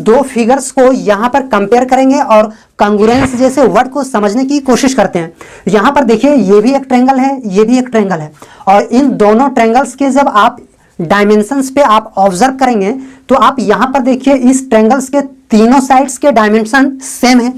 दो फिगर्स को यहाँ पर कंपेयर करेंगे और कॉन्ग्रुएंस जैसे वर्ड को समझने की कोशिश करते हैं। यहाँ पर देखिए ये भी एक ट्रायंगल है, ये भी एक ट्रायंगल है, और इन दोनों ट्रायंगल्स के जब आप डायमेंशंस पे आप ऑब्जर्व करेंगे तो आप यहाँ पर देखिए इस ट्रायंगल्स के तीनों साइड्स के डायमेंशन सेम है।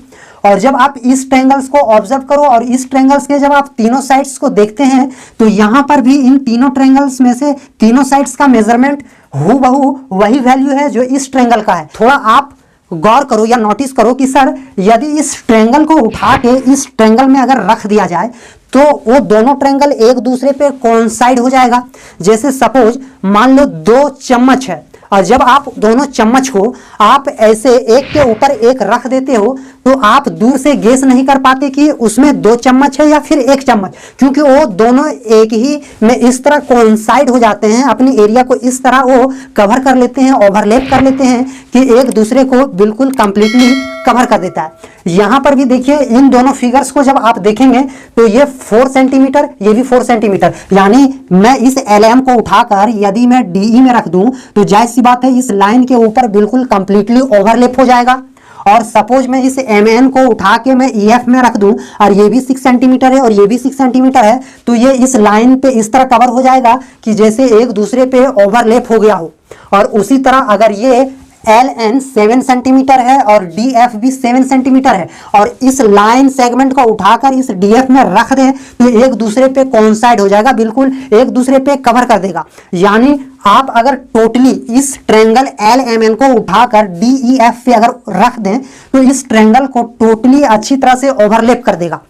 और जब आप इस ट्रायंगल्स को ऑब्जर्व करो और इस ट्रायंगल्स के जब आप तीनों साइड्स को देखते हैं तो यहाँ पर भी इन तीनों ट्रायंगल्स में से तीनों साइड्स का मेजरमेंट हूबहू वही वैल्यू है जो इस ट्रायंगल का है। थोड़ा आप गौर करो या नोटिस करो कि सर यदि इस ट्रायंगल को उठा के इस ट्रायंगल में अगर रख दिया जाए तो वो दोनों ट्रायंगल एक दूसरे पे कोइंसाइड हो जाएगा। जैसे सपोज मान लो दो चम्मच है और जब आप दोनों चम्मच को आप ऐसे एक के ऊपर एक रख देते हो तो आप दूर से गेस नहीं कर पाते कि उसमें दो चम्मच है या फिर एक चम्मच, क्योंकि वो दोनों एक ही में इस तरह कोइंसाइड हो जाते हैं, अपनी एरिया को इस तरह वो कवर कर लेते हैं, ओवरलैप कर लेते हैं कि एक दूसरे को बिल्कुल कंप्लीटली कवर कर देता है। यहाँ पर भी देखिए इन दोनों फिगर्स को जब आप देखेंगे तो ये 4 सेंटीमीटर, ये भी 4 सेंटीमीटर, यानी मैं इस LM को उठाकर यदि मैं DE में रख दूं तो जाहिर सी बात है इस लाइन के ऊपर बिल्कुल कंप्लीटली ओवरलैप हो जाएगा। और सपोज मैं इस MN को उठा के मैं EF में रख दूं और ये भी 6 सेंटीमीटर है और ये भी 6 सेंटीमीटर है तो ये इस लाइन पे इस तरह कवर हो जाएगा कि जैसे एक दूसरे पे ओवरलैप हो गया हो। और उसी तरह अगर ये LN 7 सेंटीमीटर है और DF भी 7 सेंटीमीटर है और इस लाइन सेगमेंट को उठाकर इस DF में रख दें तो एक दूसरे पे कोइंसाइड हो जाएगा, बिल्कुल एक दूसरे पे कवर कर देगा। यानी आप अगर टोटली इस ट्रायंगल LMN को उठाकर DEF पे अगर रख दें तो इस ट्रायंगल को टोटली अच्छी तरह से ओवरलैप कर देगा।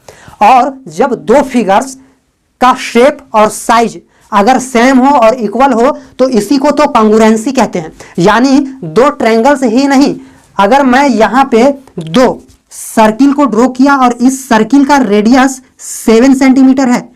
और जब दो फिगर्स का शेप और साइज अगर सेम हो और इक्वल हो तो इसी को तो कॉन्ग्रुएंसी कहते हैं। यानी दो ट्रायंगल्स ही नहीं, अगर मैं यहाँ पे दो सर्किल को ड्रॉ किया और इस सर्किल का रेडियस 7 सेंटीमीटर है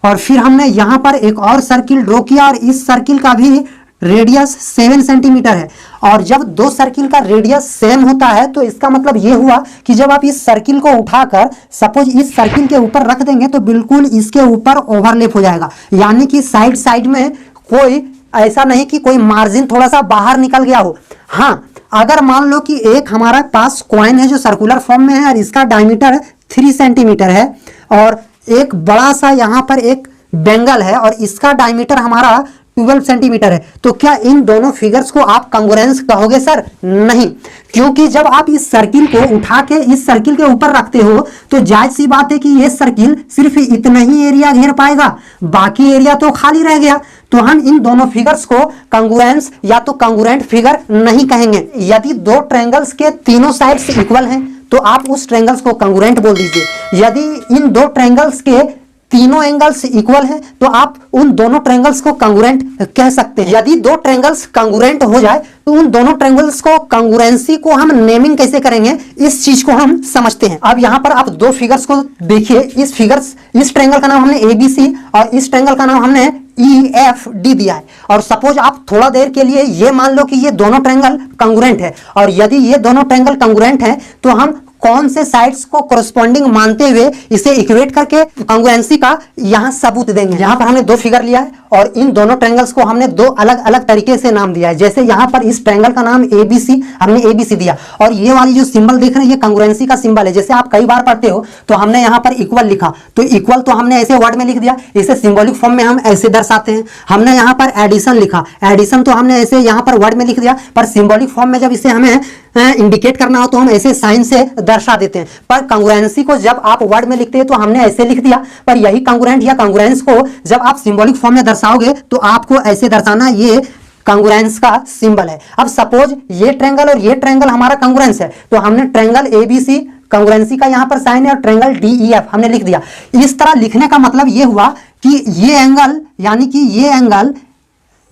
और फिर हमने यहाँ पर एक और सर्किल ड्रॉ किया और इस सर्किल का भी रेडियस 7 सेंटीमीटर है, और जब दो सर्किल का रेडियस सेम होता है तो इसका मतलब ये हुआ कि जब आप इस सर्किल को उठाकर सपोज इस सर्किल के ऊपर रख देंगे तो बिल्कुल इसके ऊपर ओवरलैप हो जाएगा। यानी कि साइड साइड में कोई ऐसा नहीं कि कोई मार्जिन थोड़ा सा बाहर निकल गया हो। हाँ, अगर मान लो कि एक हमारा पास कॉइन है जो सर्कुलर फॉर्म में है और इसका डायमीटर 3 सेंटीमीटर है और एक बड़ा सा यहाँ पर एक बेंगल है और इसका डायमीटर हमारा 12 सेंटीमीटर है, तो क्या इन दोनों फिगर्स को आप कॉन्ग्रुएंस कहोगे? सर नहीं, क्योंकि जब आप इस सर्किल को उठा के इस सर्किल के ऊपर रखते हो तो जायज सी बात है कि ये सर्किल सिर्फ इतना ही एरिया घेर पाएगा, बाकी एरिया तो खाली रह गया। तो हम इन दोनों फिगर्स को कॉन्ग्रुएंस या तो कॉन्ग्रुएंट फिगर नहीं कहेंगे। यदि दो ट्रायंगल्स के तीनों साइड्स इक्वल हैं तो आप उस ट्रायंगल्स को कॉन्ग्रुएंट बोल दीजिए। यदि इन दो ट्रायंगल्स के तीनों एंगल्स इक्वल हैं तो आप उन दोनों ट्रायंगल्स को कॉन्ग्रुएंट कह सकते हैं। यदि दो ट्रायंगल्स कॉन्ग्रुएंट हो जाए तो उन दोनों ट्रायंगल्स को कॉन्ग्रुएंसी को हम नेमिंग कैसे करेंगे, इस चीज को हम समझते हैं। अब यहाँ पर आप दो फिगर्स को देखिए, इस ट्रायंगल का नाम हमने ABC और इस ट्रायंगल का नाम हमने EFD दिया है। और सपोज आप थोड़ा देर के लिए ये मान लो कि ये दोनों ट्रायंगल कॉन्ग्रुएंट है, और यदि ये दोनों ट्रायंगल कॉन्ग्रुएंट है तो हम कौन से साइड्स को कोरस्पॉन्डिंग मानते हुए इसे इक्वेट करके कॉन्ग्रुएंसी का यहाँ सबूत देंगे। यहाँ पर हमने दो फिगर लिया है और इन दोनों ट्रायंगल्स को हमने दो अलग अलग तरीके से नाम दिया है। जैसे यहाँ पर इस ट्रायंगल का नाम ABC, हमने ABC दिया, और ये वाली जो सिंबल देख रहे हैं ये कॉन्ग्रुएंसी का सिंबल है। जैसे आप कई बार पढ़ते हो तो हमने यहाँ पर इक्वल लिखा, तो इक्वल तो हमने ऐसे वर्ड में लिख दिया, इसे सिंबॉलिक फॉर्म में हम ऐसे दर्शाते हैं। हमने यहाँ पर एडिशन लिखा, एडिशन तो हमने ऐसे यहाँ पर वर्ड में लिख दिया, पर सिंबॉलिक फॉर्म में जब इसे हमें इंडिकेट करना हो तो हम ऐसे साइन से दर्शा देते हैं। पर कॉन्ग्रुएंसी को जब आप वर्ड में लिखते हैं तो हमने ऐसे लिख दिया, पर यही कॉन्ग्रुएंट या कॉन्ग्रुएंस को जब आप सिंबॉलिक फॉर्म में दर्शाओगे तो आपको ऐसे दर्शाना, ये कॉन्ग्रुएंस का सिंबल है। अब सपोज ये ट्रायंगल और ये ट्रायंगल हमारा कॉन्ग्रुएंस है तो हमने ट्रायंगल ABC कॉन्ग्रुएंसी का यहाँ पर साइन है और ट्रायंगल DEF हमने लिख दिया। इस तरह लिखने का मतलब ये हुआ कि ये एंगल यानी कि ये एंगल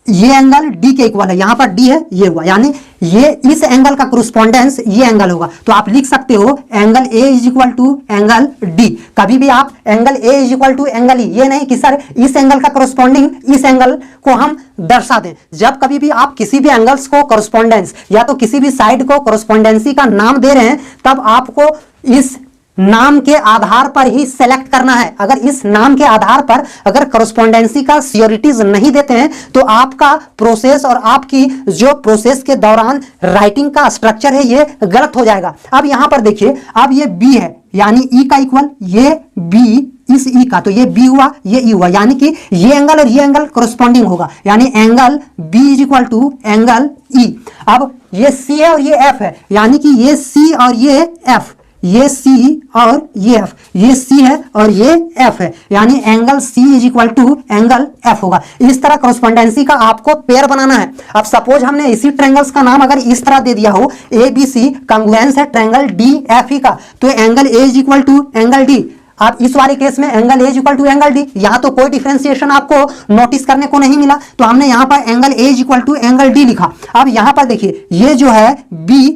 D के इक्वल है, यहाँ पर D है, ये हुआ, यानी ये इस एंगल का कोरिस्पोंडेंस ये एंगल होगा। तो आप लिख सकते हो angle A is equal to angle D। कभी भी आप angle A is equal to angle E, ये नहीं कि सर इस एंगल का कोरिस्पोंडिंग इस एंगल को हम दर्शा दें। जब कभी भी आप किसी भी एंगल्स को कोरिस्पोंडेंस या तो किसी भी साइड को कोरिस्पोंडेंसी का नाम दे रहे हैं तब आपको इस नाम के आधार पर ही सेलेक्ट करना है। अगर इस नाम के आधार पर अगर कॉरेस्पोंडेंसी का सियोरिटीज नहीं देते हैं तो आपका प्रोसेस और आपकी जो प्रोसेस के दौरान राइटिंग का स्ट्रक्चर है ये गलत हो जाएगा। अब यहां पर देखिए, अब ये बी है यानी ई का इक्वल, ये बी इस ई का, तो ये बी हुआ, ये ई हुआ, यानी कि ये एंगल और ये एंगल कॉरेस्पॉन्डिंग होगा, यानी angle B is equal to angle E. अब ये सी है और ये एफ है, यानी कि ये सी और ये एफ, ये सी और ये एफ, ये सी है और ये एफ है, यानी angle C is equal to angle F होगा। इस तरह कॉरेस्पोंडेंसी का आपको पेयर बनाना है। अब सपोज हमने इसी ट्रायंगल्स का नाम अगर इस तरह दे दिया हो, ए बी सी कांग्रुएंस है ट्रायंगल डी एफ ई का, तो angle A is equal to angle D. आप इस वाले केस में angle A is equal to angle D, यहां तो कोई डिफरेंशिएशन आपको नोटिस करने को नहीं मिला, तो हमने यहां पर angle A is equal to angle D लिखा। अब यहां पर देखिए, ये जो है बी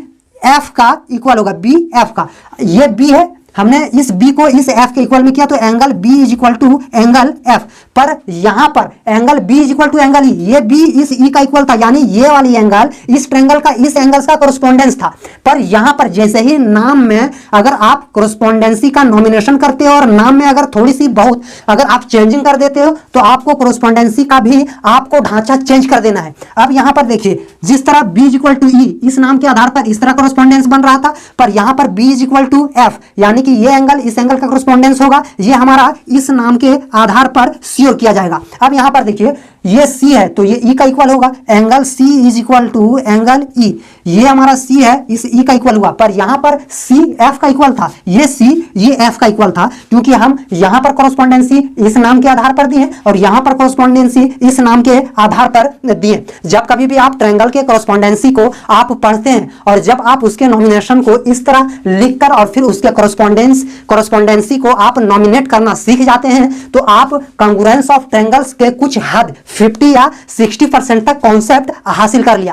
एफ का इक्वल होगा, बी एफ का, ये बी है, हमने इस b को इस f के इक्वल में किया तो angle b is equal to angle f, पर यहां पर angle b is equal to angle e, ये b इस e का इक्वल था, यानी ये वाली एंगल इस ट्रायंगल का इस एंगल का कॉरेस्पोंडेंस था। पर यहां पर जैसे ही नाम में अगर आप कॉरेस्पोंडेंसी का नॉमिनेशन करते हो और नाम में अगर थोड़ी सी बहुत अगर आप चेंजिंग कर देते हो तो आपको कॉरेस्पोंडेंसी का भी आपको ढांचा चेंज कर देना है। अब यहां पर देखिए, जिस तरह b is equal to e इस नाम के आधार पर इस तरह कॉरेस्पोंडेंस बन रहा था, पर यहां पर b is equal to f, यानी कि ये एंगल इस एंगल का कॉरेस्पोंडेंस होगा, ये हमारा इस नाम के आधार पर श्योर किया जाएगा। अब यहां पर देखिए, ये C है तो ये E का इक्वल होगा, angle C is equal to angle E, ये हमारा C है इस E का इक्वल हुआ, पर यहां पर C F का इक्वल था, ये C ये F का इक्वल था, क्योंकि हम यहां पर कॉरेस्पोंडेंसी इस नाम के आधार पर दिए और यहां पर कॉरेस्पोंडेंसी इस नाम के आधार पर दिए। जब कभी भी आप ट्रायंगल के कॉरेस्पोंडेंसी को आप पढ़ते हैं और जब आप उसके नॉमिनेशन को इस तरह लिखकर और फिर उसके कॉरेस्पोंडेंसी को आप नॉमिनेट करना सीख जाते हैं, तो आप कांग्रुएंस ऑफ ट्रायंगल्स के कुछ हद 50 या 60% तक कॉन्सेप्ट हासिल कर लिया।